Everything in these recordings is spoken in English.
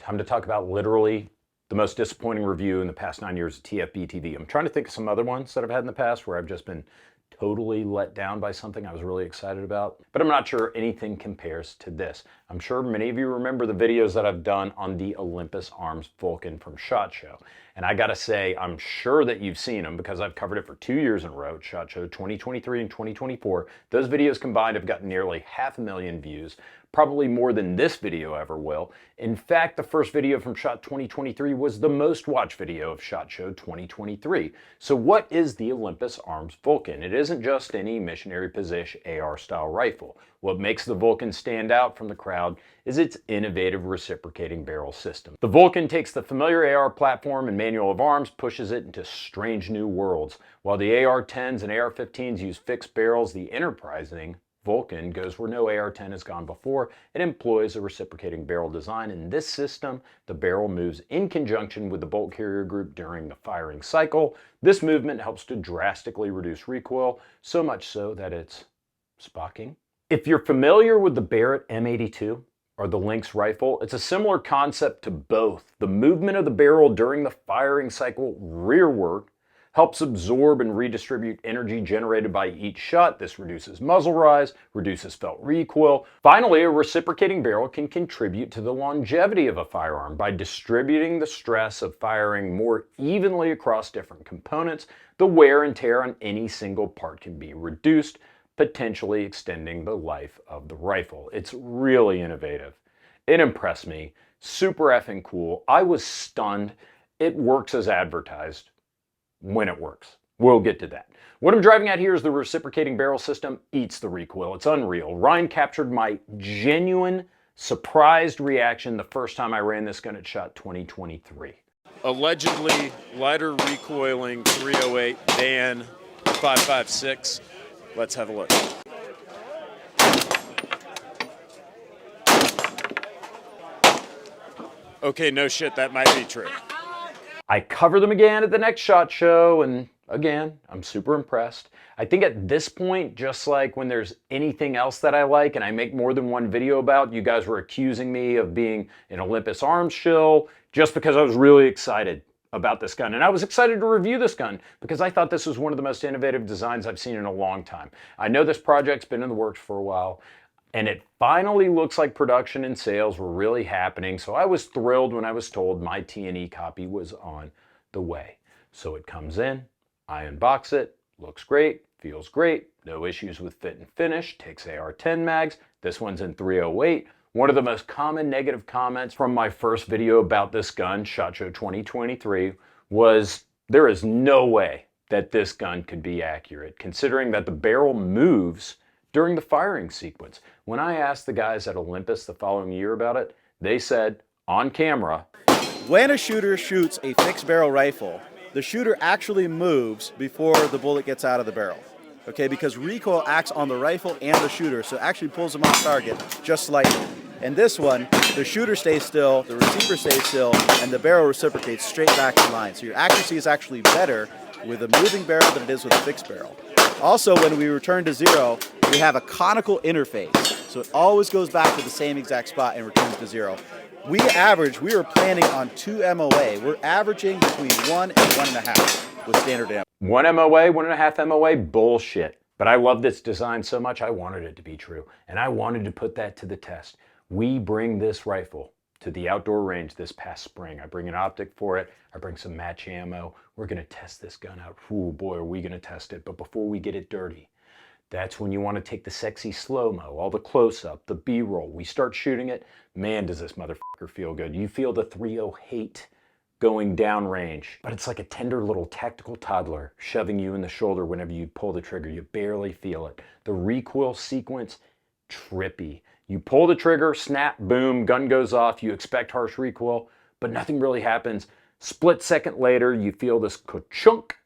Time to talk about literally the most disappointing review in the past 9 years of TFBTV. I'm trying to think of some other ones that I've had in the past where I've just been totally let down by something I was really excited about, but I'm not sure anything compares to this. I'm sure many of you remember the videos that I've done on the Olympus Arms Vulcan from SHOT Show. And I gotta say, I'm sure that you've seen them because I've covered it for 2 years in a row, SHOT Show 2023 and 2024. Those videos combined have gotten nearly 500,000 views, probably more than this video ever will. In fact, the first video from SHOT 2023 was the most watched video of SHOT Show 2023. So what is the Olympus Arms Vulcan? It isn't just any missionary position AR style rifle. What makes the Vulcan stand out from the crowd is its innovative reciprocating barrel system. The Vulcan takes the familiar AR platform and manual of arms, pushes it into strange new worlds. While the AR-10s and AR-15s use fixed barrels, the enterprising Vulcan goes where no AR-10 has gone before. It employs a reciprocating barrel design. In this system, the barrel moves in conjunction with the bolt carrier group during the firing cycle. This movement helps to drastically reduce recoil, so much so that it's spocking. If you're familiar with the Barrett M82 or the Lynx rifle, it's a similar concept to both. The movement of the barrel during the firing cycle rearward helps absorb and redistribute energy generated by each shot. This reduces muzzle rise, reduces felt recoil. Finally, a reciprocating barrel can contribute to the longevity of a firearm by distributing the stress of firing more evenly across different components. The wear and tear on any single part can be reduced, potentially extending the life of the rifle. It's really innovative. It impressed me. Super effing cool. I was stunned. It works as advertised. When it works. We'll get to that. What I'm driving at here is the reciprocating barrel system eats the recoil. It's unreal. Ryan captured my genuine, surprised reaction the first time I ran this gun at SHOT 2023. Allegedly lighter recoiling 308 than 5.56. Let's have a look. Okay, no shit, that might be true. I cover them again at the next SHOT Show, and again, I'm super impressed. I think at this point, just like when there's anything else that I like and I make more than one video about, you guys were accusing me of being an Olympus Arms shill just because I was really excited about this gun. And I was excited to review this gun because I thought this was one of the most innovative designs I've seen in a long time. I know this project's been in the works for a while, and it finally looks like production and sales were really happening, so I was thrilled when I was told my T&E copy was on the way. So it comes in, I unbox it, looks great, feels great, no issues with fit and finish, takes AR-10 mags, this one's in 308. One of the most common negative comments from my first video about this gun, SHOT Show 2023, was there is no way that this gun could be accurate, considering that the barrel moves during the firing sequence. When I asked the guys at Olympus the following year about it, they said, on camera, when a shooter shoots a fixed barrel rifle, the shooter actually moves before the bullet gets out of the barrel. Okay, because recoil acts on the rifle and the shooter, so it actually pulls them off target just slightly. And this one, the shooter stays still, the receiver stays still, and the barrel reciprocates straight back in line. So your accuracy is actually better with a moving barrel than it is with a fixed barrel. Also, when we return to zero, we have a conical interface. So it always goes back to the same exact spot and returns to zero. We were planning on 2 MOA. We're averaging between 1 and 1.5 with standard ammo. 1 MOA, 1.5 MOA, bullshit. But I love this design so much, I wanted it to be true. And I wanted to put that to the test. We bring this rifle to the outdoor range this past spring. I bring an optic for it. I bring some match ammo. We're gonna test this gun out. Ooh, boy, are we gonna test it. But before we get it dirty, that's when you want to take the sexy slow-mo, all the close-up, the B-roll. We start shooting it. Man, does this motherfucker feel good. You feel the 308 going downrange, but it's like a tender little tactical toddler shoving you in the shoulder whenever you pull the trigger. You barely feel it. The recoil sequence, trippy. You pull the trigger, snap, boom, gun goes off. You expect harsh recoil, but nothing really happens. Split second later, you feel this ka-chunk.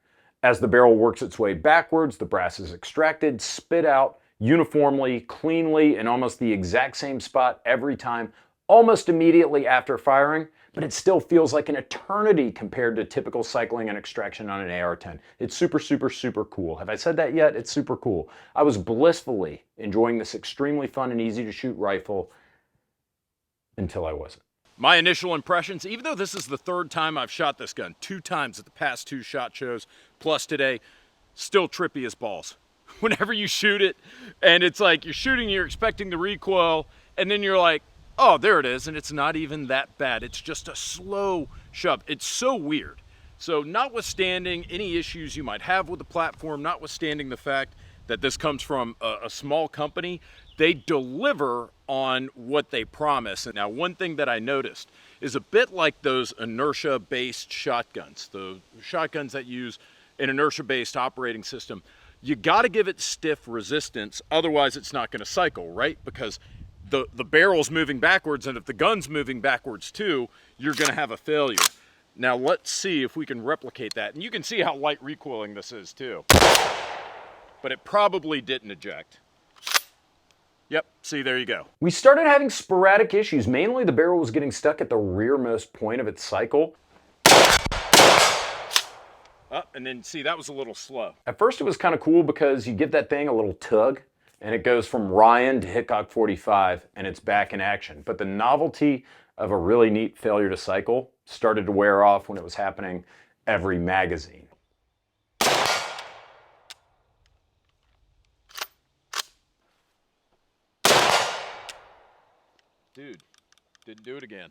As the barrel works its way backwards, the brass is extracted, spit out uniformly, cleanly, in almost the exact same spot every time, almost immediately after firing, but it still feels like an eternity compared to typical cycling and extraction on an AR-10. It's super, super, super cool. Have I said that yet? It's super cool. I was blissfully enjoying this extremely fun and easy to shoot rifle until I wasn't. My initial impressions, even though this is the third time I've shot this gun, 2 times at the past 2 SHOT Shows, plus today, still trippy as balls. Whenever you shoot it, and it's like you're shooting, you're expecting the recoil, and then you're like, oh, there it is, and it's not even that bad. It's just a slow shove. It's so weird. So notwithstanding any issues you might have with the platform, notwithstanding the fact that this comes from a small company, they deliver on what they promise. And now one thing that I noticed is a bit like those inertia-based shotguns, the shotguns that use an inertia-based operating system. You got to give it stiff resistance, otherwise it's not going to cycle, right? Because the barrel's moving backwards, and if the gun's moving backwards too, you're going to have a failure. Now let's see if we can replicate that. And you can see how light recoiling this is too. But it probably didn't eject. Yep, see, there you go. We started having sporadic issues. Mainly the barrel was getting stuck at the rearmost point of its cycle. And then see, that was a little slow. At first it was kind of cool because you give that thing a little tug and it goes from Ryan to Hickok 45 and it's back in action. But the novelty of a really neat failure to cycle started to wear off when it was happening every magazine. Dude, didn't do it again.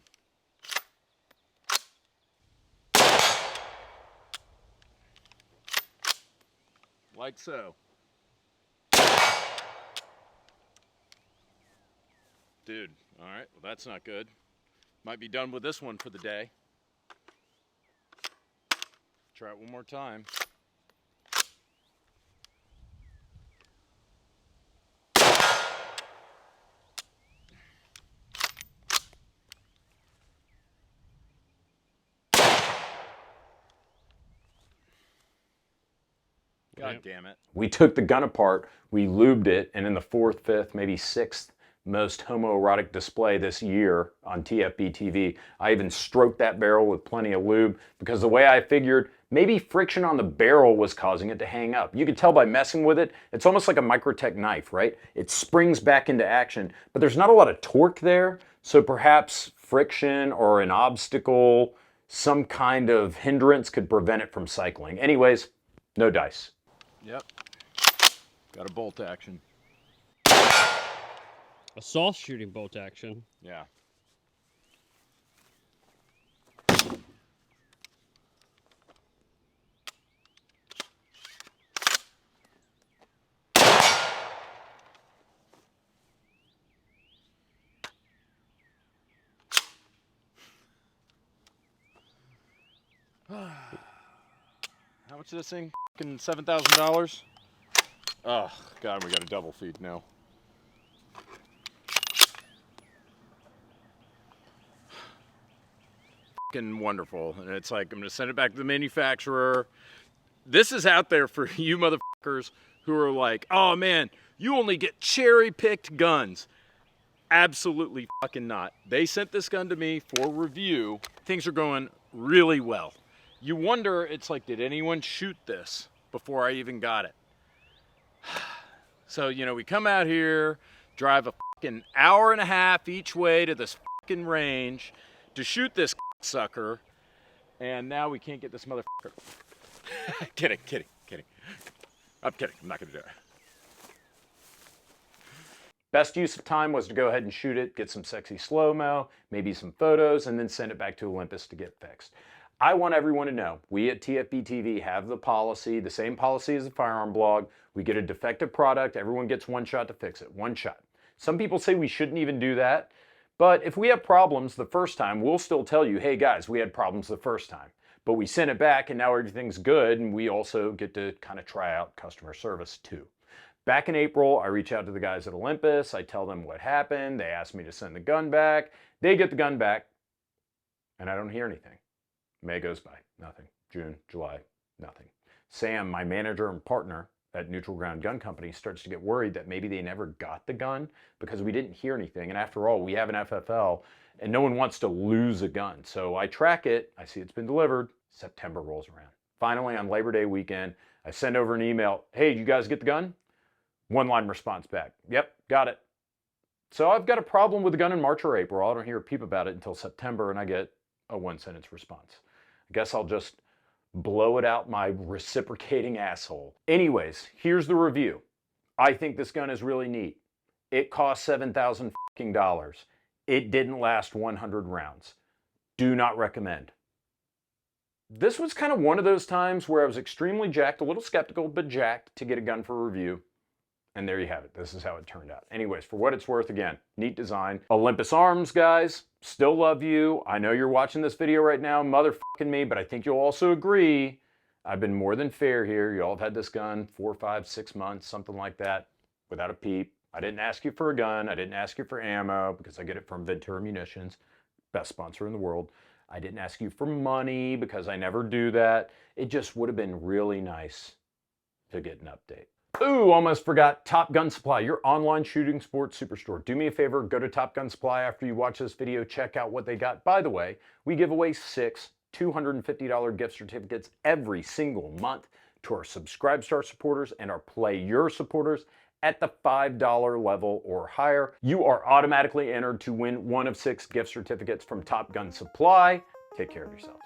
Like so. Dude, all right, well that's not good. Might be done with this one for the day. Try it one more time. God damn it. We took the gun apart, we lubed it, and in the 4th, 5th, maybe 6th most homoerotic display this year on TFBTV, I even stroked that barrel with plenty of lube because the way I figured, maybe friction on the barrel was causing it to hang up. You could tell by messing with it, it's almost like a Microtech knife, right? It springs back into action, but there's not a lot of torque there, so perhaps friction or an obstacle, some kind of hindrance could prevent it from cycling. Anyways, no dice. Yep. Got a bolt action. A soft shooting bolt action. Yeah. How much is this thing? Fucking $7,000? Oh, God, we got a double feed now. Fucking wonderful. And it's like, I'm going to send it back to the manufacturer. This is out there for you motherfuckers who are like, oh man, you only get cherry-picked guns. Absolutely fucking not. They sent this gun to me for review. Things are going really well. You wonder, it's like, did anyone shoot this before I even got it? So, you know, we come out here, drive a fucking hour and a half each way to this fucking range to shoot this sucker, and now we can't get this motherfucker. Kidding. I'm kidding, I'm not gonna do it. Best use of time was to go ahead and shoot it, get some sexy slow-mo, maybe some photos, and then send it back to Olympus to get fixed. I want everyone to know, we at TFBTV have the policy, the same policy as the firearm blog. We get a defective product, everyone gets one shot to fix it, one shot. Some people say we shouldn't even do that, but if we have problems the first time, we'll still tell you, hey guys, we had problems the first time. But we sent it back and now everything's good, and we also get to kind of try out customer service too. Back in April, I reach out to the guys at Olympus, I tell them what happened, they ask me to send the gun back, they get the gun back, and I don't hear anything. May goes by, nothing. June, July, nothing. Sam, my manager and partner at Neutral Ground Gun Company, starts to get worried that maybe they never got the gun because we didn't hear anything. And after all, we have an FFL and no one wants to lose a gun. So I track it, I see it's been delivered, September rolls around. Finally, on Labor Day weekend, I send over an email, hey, did you guys get the gun? One line response back, yep, got it. So I've got a problem with the gun in March or April. I don't hear a peep about it until September, and I get a one-sentence response. I guess I'll just blow it out my reciprocating asshole. Anyways, here's the review. I think this gun is really neat. It cost $7,000. It didn't last 100 rounds. Do not recommend. This was kind of one of those times where I was extremely jacked, a little skeptical, but jacked to get a gun for review. And there you have it. This is how it turned out. Anyways, for what it's worth, again, neat design. Olympus Arms, guys, still love you. I know you're watching this video right now, motherfucking me, but I think you'll also agree I've been more than fair here. You all have had this gun 4, 5, 6 months, something like that, without a peep. I didn't ask you for a gun. I didn't ask you for ammo because I get it from Ventura Munitions, best sponsor in the world. I didn't ask you for money because I never do that. It just would have been really nice to get an update. Ooh, almost forgot. Top Gun Supply, your online shooting sports superstore. Do me a favor, go to Top Gun Supply after you watch this video, check out what they got. By the way, we give away 6 $250 gift certificates every single month to our Subscribe Star supporters and our Play Your supporters at the $5 level or higher. You are automatically entered to win one of 6 gift certificates from Top Gun Supply. Take care of yourselves.